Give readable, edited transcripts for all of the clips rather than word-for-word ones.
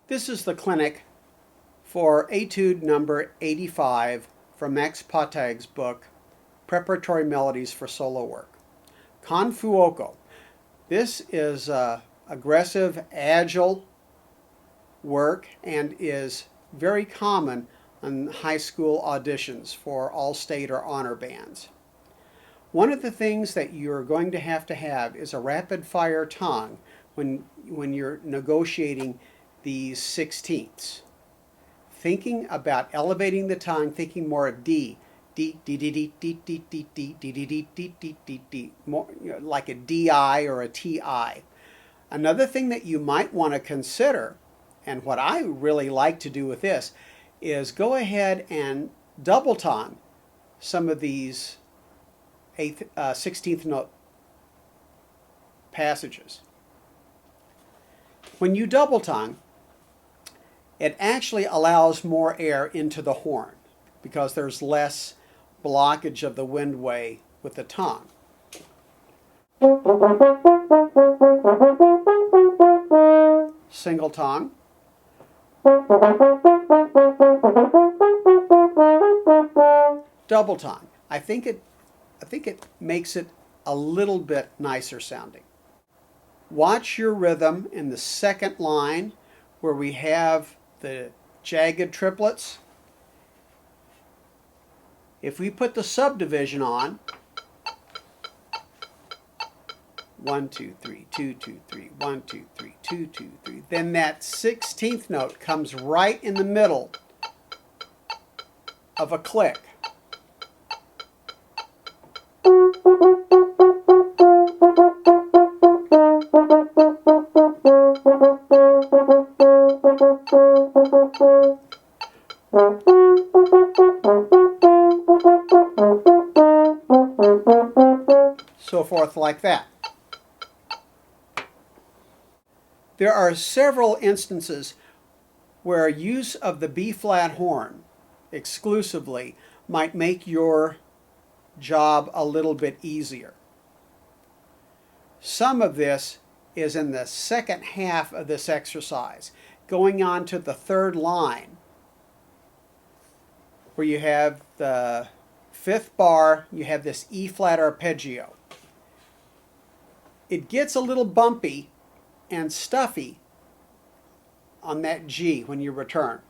This is the clinic for Etude number 85 from Max Pottag's book, Preparatory Melodies for Solo Work. Con fuoco. This is aggressive, agile work and is very common on high school auditions for all state or honor bands. One of the things that you're going to have is a rapid fire tongue when you're negotiating these sixteenths. Thinking about elevating the tongue, thinking more of D, D, D, D, D, D, D, D, D, D, D, D, D, D, D, D, more like a DI or a TI. Another thing that you might want to consider, and what I really like to do with this, is go ahead and double tongue some of these 16th note passages. When you double tongue, it actually allows more air into the horn because there's less blockage of the windway with the tongue. Single tongue. Double tongue. I think it makes it a little bit nicer sounding. Watch your rhythm in the second line where we have the jagged triplets. If we put the subdivision on, 1, 2, 3, 2, 2, 3, 1, 2, 3, 2, 2, 3, then that 16th note comes right in the middle of a click. So forth like that. There are several instances where use of the B-flat horn exclusively might make your job a little bit easier. Some of this is in the second half of this exercise, going on to the third line, where you have the fifth bar, you have this E-flat arpeggio. It gets a little bumpy and stuffy on that G when you return.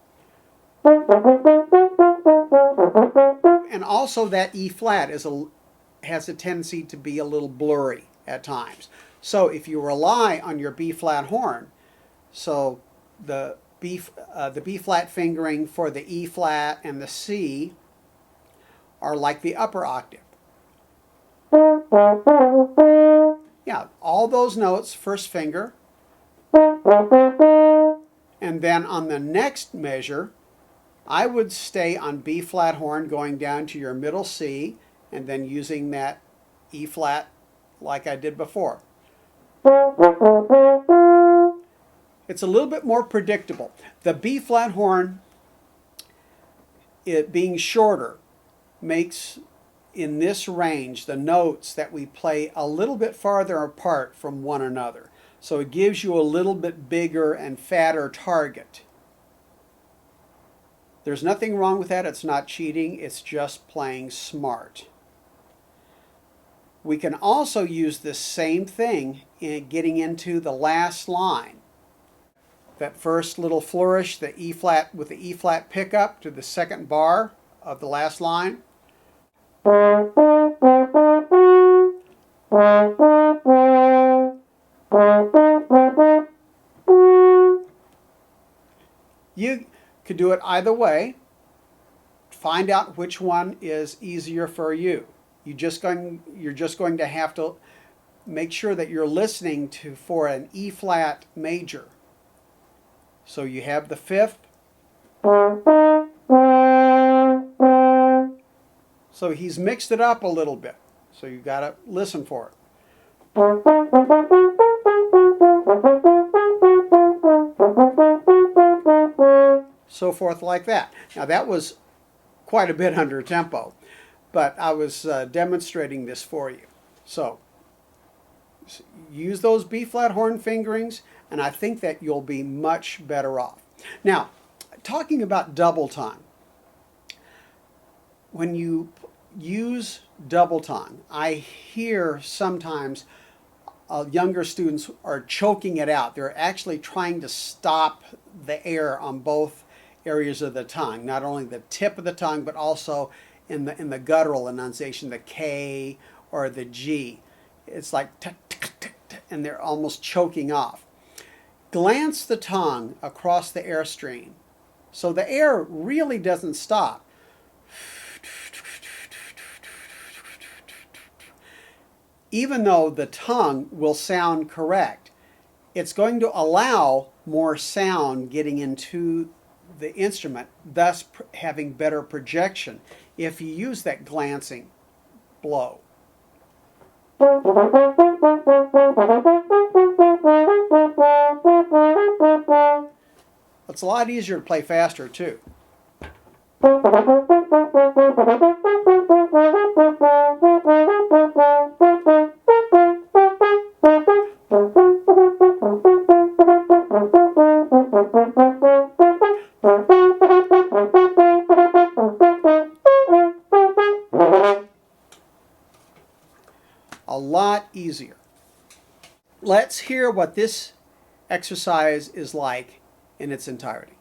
And also that E-flat has a tendency to be a little blurry at times. So if you rely on your B-flat horn, so the B-flat fingering for the E-flat and the C are like the upper octave. Yeah, all those notes, first finger, and then on the next measure, I would stay on B-flat horn going down to your middle C and then using that E-flat like I did before. It's a little bit more predictable. The B-flat horn, it being shorter, makes in this range the notes that we play a little bit farther apart from one another. So it gives you a little bit bigger and fatter target. There's nothing wrong with that. It's not cheating. It's just playing smart. We can also use this same thing in getting into the last line. That first little flourish, the E-flat with the E-flat pickup to the second bar of the last line. You could do it either way. Find out which one is easier for you. You're just going to have to make sure that you're listening for an E-flat major. So you have the fifth. So he's mixed it up a little bit. So you got to listen for it. So forth like that. Now that was quite a bit under tempo, but I was demonstrating this for you. So use those B-flat horn fingerings, and I think that you'll be much better off. Now, talking about double tongue. When you use double tongue, I hear sometimes younger students are choking it out. They're actually trying to stop the air on both areas of the tongue, not only the tip of the tongue, but also in the guttural enunciation, the K or the G. It's like tick, tick, tick, tick, and they're almost choking off. Glance the tongue across the airstream so the air really doesn't stop. Even though the tongue will sound correct, it's going to allow more sound getting into the instrument, thus having better projection if you use that glancing blow. It's a lot easier to play faster too. A lot easier. Let's hear what this exercise is like in its entirety.